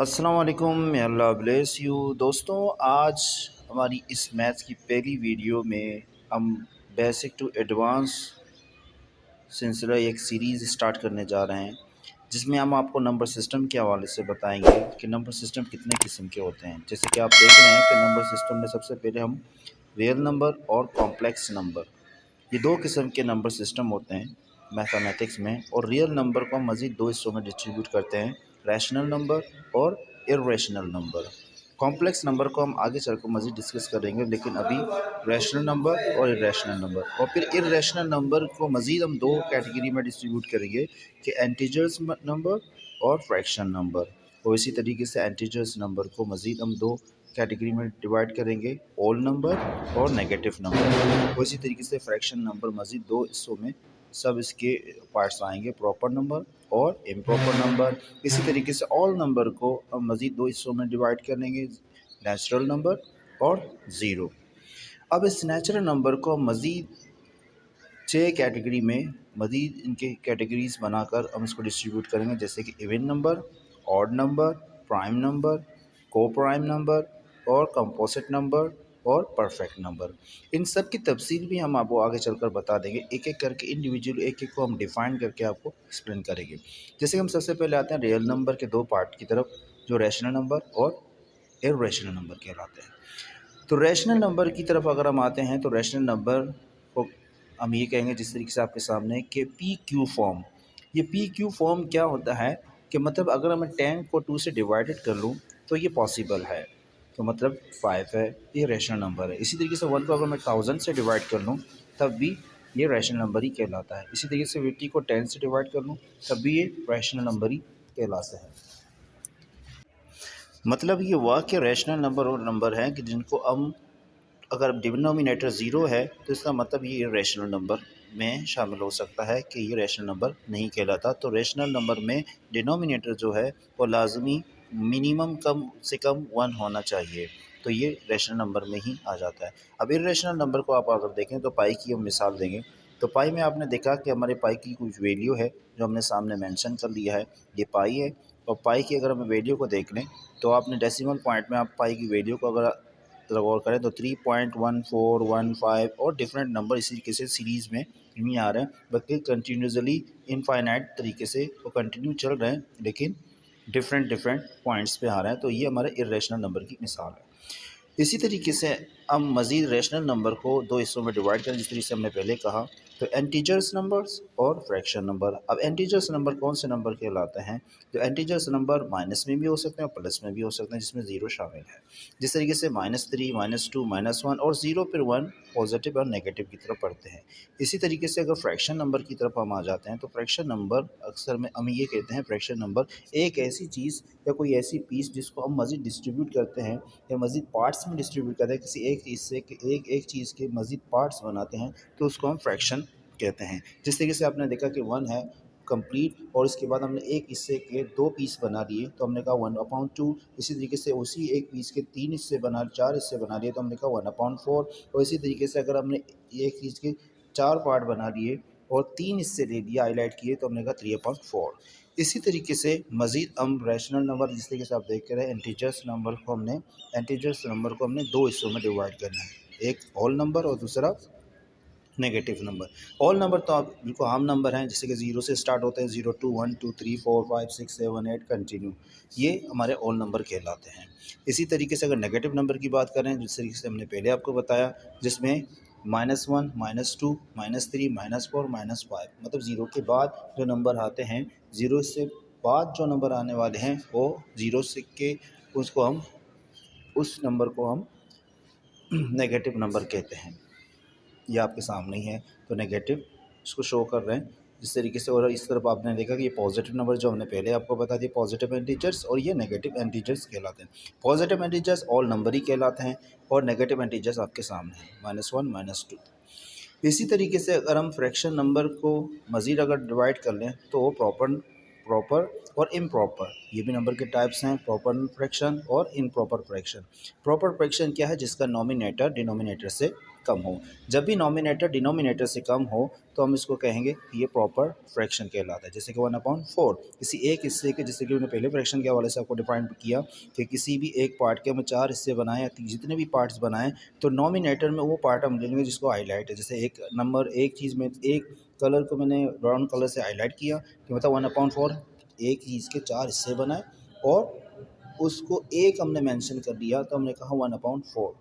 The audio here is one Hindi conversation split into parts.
अस्सलाम वालेकुम, मे अल्लाह ब्लेस यू। दोस्तों, आज हमारी इस मैथ्स की पहली वीडियो में हम बेसिक टू एडवांस सिलसिला एक सीरीज़ स्टार्ट करने जा रहे हैं, जिसमें हम आपको नंबर सिस्टम के हवाले से बताएंगे कि नंबर सिस्टम कितने किस्म के होते हैं। जैसे कि आप देख रहे हैं कि नंबर सिस्टम में सबसे पहले हम रियल नंबर और कॉम्प्लेक्स नंबर, ये दो किस्म के नंबर सिस्टम होते हैं मैथमेटिक्स में। और रियल नंबर को हम मज़ीद दो हिस्सों में डिस्ट्रीब्यूट करते हैं, रैशनल नंबर और इर्रेशनल नंबर। कॉम्प्लेक्स नंबर को हम आगे चल कर मज़ीद डिस्कस करेंगे, लेकिन अभी रैशनल नंबर और इर्रेशनल नंबर, और फिर इर्रेशनल नंबर को मज़ीद हम दो कैटेगरी में डिस्ट्रीब्यूट करेंगे कि इंटीजर्स नंबर और फ्रैक्शन नंबर। और इसी तरीके से इंटीजर्स नंबर को मज़ीद हम दो कैटेगरी में डिवाइड करेंगे, होल नंबर और नेगेटिव नंबर। और इसी तरीके से फ्रैक्शन नंबर मज़ीद दो हिस्सों में सब इसके पार्ट्स आएंगे, प्रॉपर नंबर और इम्प्रॉपर नंबर। इसी तरीके से ऑल नंबर को हम मज़ीद दो हिस्सों में डिवाइड करेंगे, नेचुरल नंबर और ज़ीरो। अब इस नेचुरल नंबर को मज़ीद 6 कैटेगरी में मज़ीद इनके कैटेगरीज बनाकर हम इसको डिस्ट्रीब्यूट करेंगे, जैसे कि even number, odd number, prime number, को प्राइम नंबर और कंपोजिट नंबर और परफेक्ट नंबर। इन सब की तफसील भी हम आपको आगे चलकर बता देंगे, एक एक करके इंडिविजुअल एक एक को हम डिफ़ाइन करके आपको एक्सप्लेन करेंगे। जैसे हम सबसे पहले आते हैं रियल नंबर के दो पार्ट की तरफ, जो रैशनल नंबर और इर्रेशनल नंबर कहलाते हैं। तो रैशनल नंबर की तरफ अगर हम आते हैं तो रैशनल नंबर को हम ये कहेंगे जिस तरीके से आपके सामने कि पी क्यू फॉर्म। ये पी क्यू फॉर्म क्या होता है कि मतलब अगर मैं 10 को 2 से डिवाइडेड कर लूँ तो ये पॉसिबल है, तो मतलब 5 है, ये रैशनल नंबर है। इसी तरीके से 1 को अगर मैं 1000 से डिवाइड कर लूँ तब भी ये रैशनल नंबर ही कहलाता है। इसी तरीके से 50 को 10 से डिवाइड कर लूँ तब भी ये रैशनल नंबर ही कहलाता है। मतलब ये वाक़ई रैशनल नंबर और नंबर हैं कि जिनको हम, अगर डिनोमिनेटर ज़ीरो है तो इसका मतलब ये रैशनल नंबर में शामिल हो सकता है कि ये रैशनल नंबर नहीं कहलाता। तो रैशनल नंबर में डिनोमिनेटर जो है वो लाजमी मिनिमम कम से कम 1 होना चाहिए, तो ये रैशनल नंबर में ही आ जाता है। अब इर्रेशनल नंबर को आप अगर देखें तो पाई की हम मिसाल देंगे, तो पाई में आपने देखा कि हमारे पाई की कुछ वैल्यू है जो हमने सामने मेंशन कर लिया है, ये पाई है। और पाई की अगर हम वैल्यू को देख लें तो आपने डेसिमल पॉइंट में आप पाई की वैल्यू को अगर गौर करें तो 3.1415 और डिफरेंट नंबर इसी तरीके से सीरीज़ में नहीं आ रहे हैं, बल्कि कंटिन्यूसली इनफाइनाइट तरीके से वो कंटिन्यू चल रहे हैं, लेकिन डिफरेंट डिफरेंट पॉइंट्स पे आ रहे हैं। तो ये हमारे इर्रेशनल नंबर की मिसाल है। इसी तरीके से हम मज़ीद रैशनल नंबर को दो हिस्सों में डिवाइड करें, जिस तरीके से हमने पहले कहा, तो इंटीजर्स नंबर्स और फ्रैक्शन नंबर। अब इंटीजर्स नंबर कौन से नंबर कहलाते हैं? जो इंटीजर्स नंबर माइनस में भी हो सकते हैं और प्लस में भी हो सकते हैं, जिसमें ज़ीरो शामिल है। जिस तरीके से -3, -2, -1 और ज़ीरो फिर 1 पॉजिटिव और नेगेटिव की तरफ पढ़ते हैं। इसी तरीके से अगर फ्रैक्शन नंबर की तरफ हम आ जाते हैं तो फ्रैक्शन नंबर अक्सर में हम ये कहते हैं, फ्रैक्शन नंबर एक ऐसी चीज़ या कोई ऐसी पीस जिसको हम मज़ीद डिस्ट्रीब्यूट करते हैं या मज़ीद पार्ट्स में डिस्ट्रीब्यूट करते हैं, किसी एक चीज़ से एक चीज़ के मज़ीद पार्ट्स बनाते हैं, तो उसको हम फ्रैक्शन कहते हैं। जिस तरीके से आपने देखा कि 1 है कंप्लीट और इसके बाद हमने एक हिस्से के 2 पीस बना लिए तो हमने कहा 1/2। इसी तरीके से उसी एक पीस के 3 हिस्से बना 4 हिस्से बना लिए तो हमने कहा 1/4। और इसी तरीके से अगर हमने एक चीज़ के 4 पार्ट बना लिए और 3 हिस्से ले लिए, हाईलाइट किए, तो हमने कहा 3/4। इसी तरीके से मज़ीद हम रैशनल नंबर, जिस तरीके से आप देख रहे हैं, इंटीजर्स नंबर को हमने दो हिस्सों में डिवाइड करना है, एक होल नंबर और दूसरा नेगेटिव नंबर। ऑल नंबर तो आप बिल्कुल आम नंबर हैं, जैसे कि 0 से स्टार्ट होते हैं, 0, 2, 1, 2, 3, 4, 5, 6, 7, 8 कंटिन्यू, ये हमारे ऑल नंबर कहलाते हैं। इसी तरीके से अगर नेगेटिव नंबर की बात करें, जिस तरीके से हमने पहले आपको बताया, जिसमें -1, -2, -3, -4, -5, मतलब ज़ीरो के बाद जो नंबर आते हैं, ज़ीरो से बाद जो नंबर आने वाले हैं वो ज़ीरो से के उसको हम उस नंबर को हम नेगेटिव नंबर कहते हैं। ये आपके सामने ही है, तो नेगेटिव इसको शो कर रहे हैं जिस तरीके से। और इस तरफ आपने देखा कि ये पॉजिटिव नंबर जो हमने पहले आपको बता दिए, पॉजिटिव इंटीजर्स, और ये नेगेटिव इंटीजर्स कहलाते हैं। पॉजिटिव इंटीजर्स ऑल नंबर ही कहलाते हैं और नेगेटिव इंटीजर्स आपके सामने हैं, -1, -2। इसी तरीके से अगर हम फ्रैक्शन नंबर को मज़ीद अगर डिवाइड कर लें तो वो प्रॉपर प्रॉपर और इम्प्रॉपर, ये भी नंबर के टाइप्स हैं, प्रॉपर फ्रैक्शन और इम्प्रॉपर फ्रैक्शन। प्रॉपर फ्रैक्शन क्या है? जिसका नॉमिनेटर डिनोमिनेटर से कम हो। जब भी नॉमिनेटर डिनोमिनेटर से कम हो तो हम इसको कहेंगे कि ये प्रॉपर फ्रैक्शन कहलाता है। जैसे कि 1/4 किसी एक हिस्से के, जैसे कि उन्होंने पहले फ्रैक्शन के हवाले से आपको डिफाइन किया कि किसी भी एक पार्ट के हम 4 हिस्से बनाएं या जितने भी पार्ट्स बनाएं तो नॉमिनेटर में वो पार्ट हम ले लेंगे जिसको हाईलाइट है। जैसे एक नंबर, एक चीज़ में, एक कलर को मैंने ब्राउन कलर से हाईलाइट किया कि मतलब 1/4 एक चीज़ के 4 हिस्से बनाए और उसको एक हमने मेंशन कर दिया तो हमने कहा 1/4,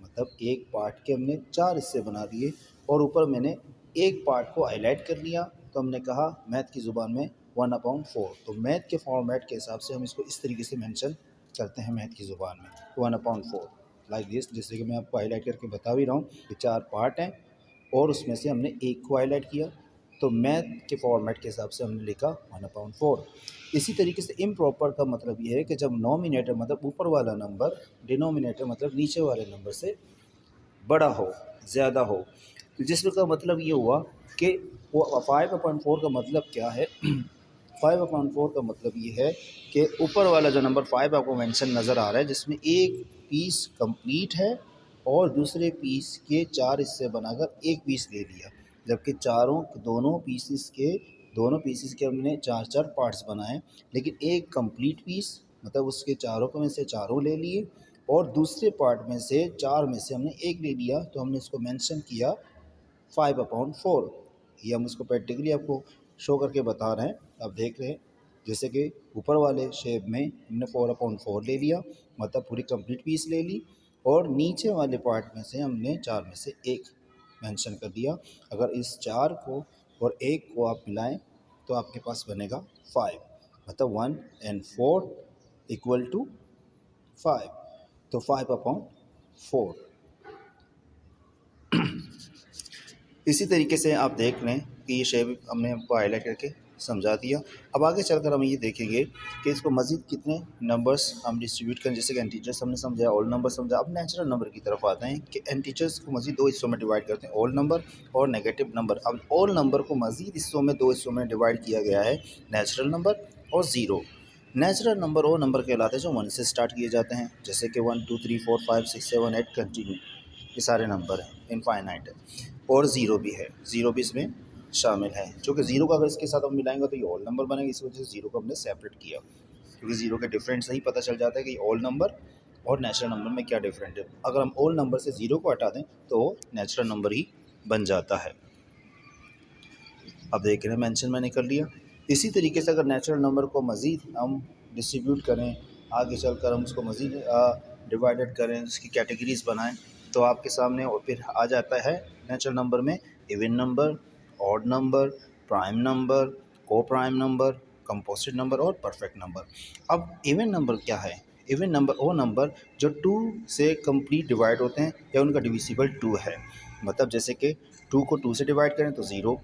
मतलब एक पार्ट के हमने 4 हिस्से बना दिए और ऊपर मैंने एक पार्ट को हाईलाइट कर लिया तो हमने कहा मैथ की ज़ुबान में 1/4। तो मैथ के फॉर्मेट के हिसाब से हम इसको इस तरीके से मेंशन करते हैं मैथ की ज़ुबान में 1/4 लाइक दिस। जैसे कि मैं आपको हाईलाइट करके बता भी रहा हूँ कि 4 पार्ट हैं और उसमें से हमने एक को हाईलाइट किया तो मैथ के फॉर्मेट के हिसाब से हमने लिखा 1/4। इसी तरीके से इम्प्रॉपर का मतलब ये है कि जब नॉमिनेटर मतलब ऊपर वाला नंबर, डिनोमिनेटर मतलब नीचे वाले नंबर से बड़ा हो, ज़्यादा हो। तो जिसका मतलब ये हुआ कि वो 5/4 का मतलब क्या है 5/4 का मतलब ये है कि ऊपर वाला जो नंबर 5 आपको मेंशन नज़र आ रहा है जिसमें एक पीस कंप्लीट है और दूसरे पीस के 4 हिस्से बनाकर एक पीस ले लिया, जबकि दोनों पीसेस के हमने 4-4 पार्ट्स बनाए, लेकिन एक कंप्लीट पीस मतलब उसके चारों को में से चारों ले लिए और दूसरे पार्ट में से 4 में से हमने एक ले लिया तो हमने इसको मेंशन किया 5/4। ये हम इसको प्रैक्टिकली आपको शो करके बता रहे हैं, आप देख रहे हैं। जैसे कि ऊपर वाले शेप में हमने 4/4 ले लिया मतलब पूरी कंप्लीट पीस ले ली और नीचे वाले पार्ट में से हमने 4 में से एक मेंशन कर दिया। अगर इस 4 को और 1 को आप मिलाएं तो आपके पास बनेगा 5, मतलब 1 and 4 इक्वल टू 5, तो 5/4। इसी तरीके से आप देख लें कि ये शेप हमने आपको हाईलाइट करके समझा दिया। अब आगे चलकर हम ये देखेंगे कि इसको मज़ीद कितने नंबर्स हम डिस्ट्रीब्यूट करें। जैसे कि इंटीजर्स हमने समझा, ऑल नंबर समझा। अब नेचुरल नंबर की तरफ आते हैं कि इंटीजर्स को मज़ीद 2 हिस्सों में डिवाइड करते हैं, ऑल नंबर और नेगेटिव नंबर। अब ऑल नंबर को मज़ीद हिस्सों में 2 हिस्सों में डिवाइड किया गया है, नेचुरल नंबर और ज़ीरो। नेचुरल नंबर वो नंबर कहलाते हैं जो 1 से स्टार्ट किए जाते हैं, जैसे कि 1 2 3 4 5 6 7 8 कंटिन्यू, ये सारे नंबर हैं, इनफाइनाइट है। और ज़ीरो भी है, ज़ीरो भी इसमें शामिल है, क्योंकि ज़ीरो का अगर इसके साथ हम मिलाएंगे तो ये ऑल नंबर बनेगा। इस वजह से ज़ीरो को हमने सेपरेट किया, क्योंकि ज़ीरो के डिफरेंस से ही पता चल जाता है कि ऑल नंबर और नेचुरल नंबर में क्या डिफरेंट है। अगर हम ऑल नंबर से ज़ीरो को हटा दें तो वो नेचुरल नंबर ही बन जाता है। अब देख रहे हैं मेंशन मैंने कर लिया। इसी तरीके से अगर नेचुरल नंबर को मज़ीद हम डिस्ट्रीब्यूट करें, आगे चलकर हम उसको मज़ीद डिवाइडेड करें, उसकी कैटेगरीज बनाएं, तो आपके सामने और फिर आ जाता है नेचुरल नंबर में even number, odd number, prime number, को प्राइम नंबर, कंपोजिट नंबर और परफेक्ट नंबर। अब इवन नंबर क्या है? इवन नंबर वो नंबर जो 2 से कंप्लीट डिवाइड होते हैं या उनका डिविजिबल 2 है। मतलब जैसे कि 2 को 2 से डिवाइड करें तो 0,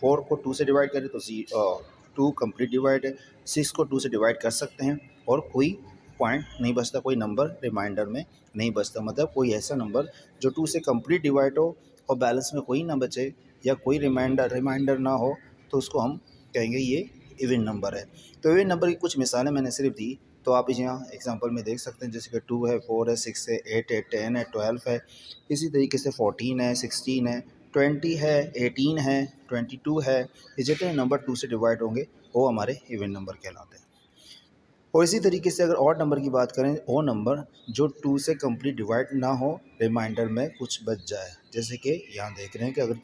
4 को 2 से डिवाइड करें तो 2 कंप्लीट डिवाइड है, 6 को 2 से डिवाइड कर सकते हैं और कोई पॉइंट नहीं बचता, कोई नंबर रिमाइंडर में नहीं बचता। मतलब कोई ऐसा नंबर जो 2 से कंप्लीट डिवाइड हो और बैलेंस में कोई ना बचे या कोई रिमाइंडर ना हो तो उसको हम कहेंगे ये इवन नंबर है। तो इवन नंबर की कुछ मिसालें मैंने सिर्फ दी, तो आप इस यहाँ एग्जांपल में देख सकते हैं, जैसे कि 2 है, 4 है, 6 है, 8 है, 10 है, 12 है। इसी तरीके से 14 है, 16 है, 20 है, 18 है, 22 है। ये जितने नंबर 2 से डिवाइड होंगे वो हमारे इवन नंबर कहलाते हैं। और इसी तरीके से अगर ऑड नंबर की बात करें, वो नंबर जो 2 से कंप्लीट डिवाइड ना हो, रिमाइंडर में कुछ बच जाए। जैसे कि यहाँ देख रहे हैं कि अगर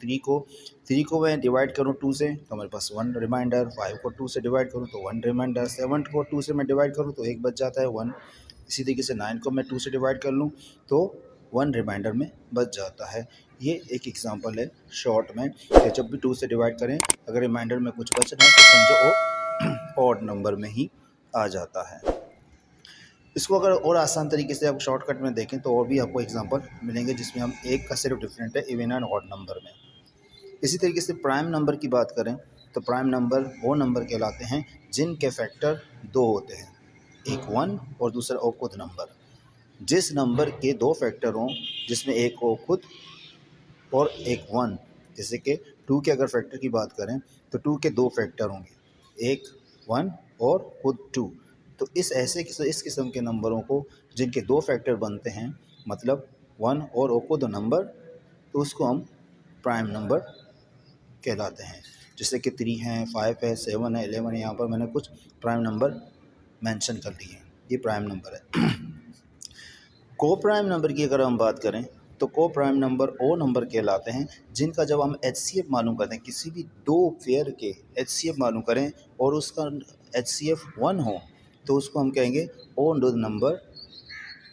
3 को मैं डिवाइड करूँ 2 से तो हमारे पास 1 रिमाइंडर, 5 को 2 से डिवाइड करूँ तो 1 रिमाइंडर, 7 को 2 से मैं डिवाइड करूँ तो 1 बच जाता है, 1। इसी तरीके से 9 को मैं 2 से डिवाइड कर लूँ तो 1 रिमाइंडर में बच जाता है। ये एक एग्जांपल है शॉर्ट में कि जब भी 2 से डिवाइड करें अगर रिमाइंडर में कुछ बच रहा है तो समझो वो ऑड नंबर में ही आ जाता है। इसको अगर और आसान तरीके से आप शॉर्टकट में देखें तो और भी आपको एग्जांपल मिलेंगे जिसमें हम एक का सिर्फ डिफरेंट है इवन एंड ऑड नंबर में। इसी तरीके से प्राइम नंबर की बात करें तो प्राइम नंबर वो नंबर कहलाते हैं जिनके फैक्टर 2 होते हैं, एक 1 और दूसरा ओकुद नंबर। जिस नंबर के 2 फैक्टर हों जिसमें एक ओकुद और एक 1, जैसे कि 2 के अगर फैक्टर की बात करें तो 2 के 2 फैक्टर होंगे, एक 1 और खुद 2। तो इस किस्म के नंबरों को जिनके 2 फैक्टर बनते हैं, मतलब 1 और ओकुद नंबर तो उसको हम प्राइम नंबर कहलाते हैं। जैसे कि 3 है, 5 है, 7 है, 11 है, यहाँ पर मैंने कुछ प्राइम नंबर मेंशन कर लिए हैं, ये प्राइम नंबर है। को प्राइम नंबर की अगर हम बात करें तो को प्राइम नंबर वो नंबर कहलाते हैं जिनका जब हम HCF मालूम करते हैं, किसी भी दो पेयर के HCF मालूम करें और उसका HCF 1 हो तो उसको हम कहेंगे वो दो नंबर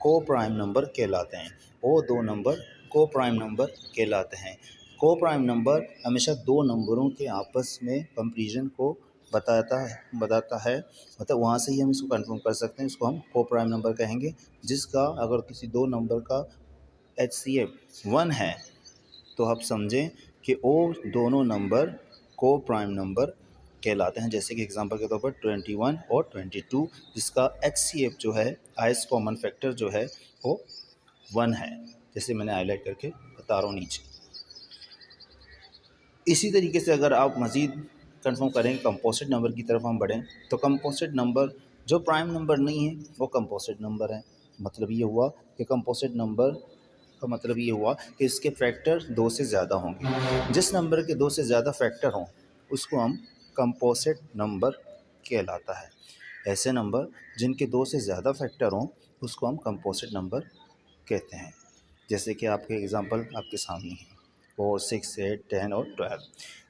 को प्राइम नंबर कहलाते हैं। वो दो नंबर को प्राइम नंबर कहलाते हैं। को प्राइम नंबर हमेशा दो नंबरों के आपस में कंपैरिजन को बताता है, मतलब वहाँ से ही हम इसको कंफर्म कर सकते हैं, इसको हम को प्राइम नंबर कहेंगे। जिसका अगर किसी दो नंबर का HCF 1 है तो आप समझें कि वो दोनों नंबर को प्राइम नंबर कहलाते हैं। जैसे कि एग्जांपल के तौर पर 21 और 22 जिसका HCF जो है, हाईएस्ट कॉमन फैक्टर जो है वो 1 है, जैसे मैंने हाईलाइट करके बता रहा हूँ नीचे। इसी तरीके से अगर आप मज़ीद कंफर्म करें कंपोजिट नंबर की तरफ हम बढ़ें तो कंपोजिट नंबर जो प्राइम नंबर नहीं है वो कंपोजिट नंबर है। मतलब ये हुआ कि कंपोजिट नंबर का मतलब ये हुआ कि इसके फैक्टर 2 से ज़्यादा होंगे। जिस नंबर के 2 से ज़्यादा फैक्टर हों उसको हम कंपोजिट नंबर कहलाता है। ऐसे नंबर जिनके 2 से ज़्यादा फैक्टर हों उसको हम कंपोजिट नंबर कहते हैं। जैसे कि आपके एग्जांपल आपके सामने हैं 4, 6, 8, 10 और 12।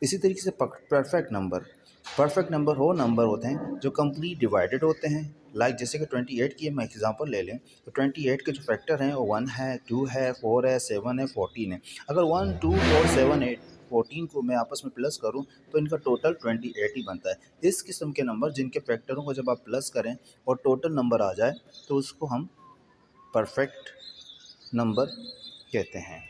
इसी तरीके से परफेक्ट नंबर वो नंबर होते हैं जो कंप्लीट डिवाइडेड होते हैं। लाइक जैसे कि 28 की हम एग्जांपल ले लें तो 28 के जो फैक्टर हैं वो 1 है, 2 है, 4 है, 7 है, 14 है। अगर 1, 2, 4, 7, 8, 14 को मैं आपस में प्लस करूं तो इनका टोटल 28 ही बनता है। इस किस्म के नंबर जिनके फैक्टरों को जब आप प्लस करें और टोटल नंबर आ जाए तो उसको हम परफेक्ट नंबर कहते हैं।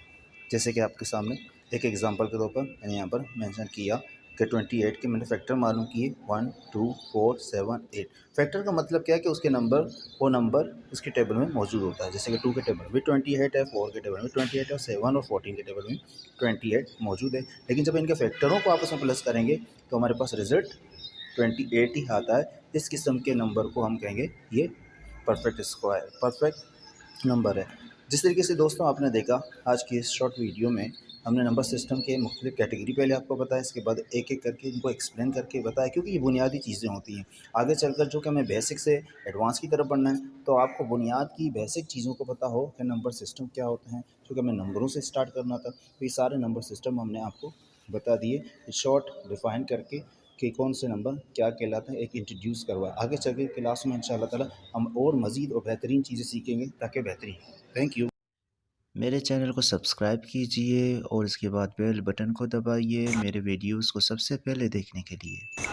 जैसे कि आपके सामने एक एग्जांपल के तौर पर मैंने यहाँ पर मेंशन किया कि 28 के मैंने फैक्टर मालूम किए 1, 2, 4, 7, 8। फैक्टर का मतलब क्या है कि उसके नंबर वो नंबर उसके टेबल में मौजूद होता है। जैसे कि 2 के टेबल में 28 है, 4 के टेबल में 28 है, 7 और 14 के टेबल में 28 मौजूद है। लेकिन जब इनके फैक्टरों को आपस में प्लस करेंगे तो हमारे पास रिजल्ट 28 ही आता है। इस किस्म के नंबर को हम कहेंगे ये परफेक्ट नंबर है। जिस तरीके से दोस्तों आपने देखा आज की इस शॉर्ट वीडियो में हमने नंबर सिस्टम के मुख्तलिफ कैटेगरी पहले आपको बताया, इसके बाद एक एक करके इनको एक्सप्लेन करके बताया, क्योंकि ये बुनियादी चीज़ें होती हैं। आगे चलकर जो कि हमें बेसिक से एडवांस की तरफ बढ़ना है तो आपको बुनियाद की बेसिक चीज़ों को पता हो कि नंबर सिस्टम क्या होते हैं। क्योंकि हमें नंबरों से स्टार्ट करना था तो ये सारे नंबर सिस्टम हमने आपको बता दिए, शॉर्ट डिफ़ाइन करके कि कौन से नंबर क्या कहलाते हैं, एक इंट्रोड्यूस करवाया। आगे चल के क्लास में इंशाअल्लाह ताला हम और मज़ीद और बेहतरीन चीज़ें सीखेंगे ताकि बेहतरीन हो। Thank you. मेरे चैनल को सब्सक्राइब कीजिए और इसके बाद बेल बटन को दबाइए मेरे वीडियोस को सबसे पहले देखने के लिए।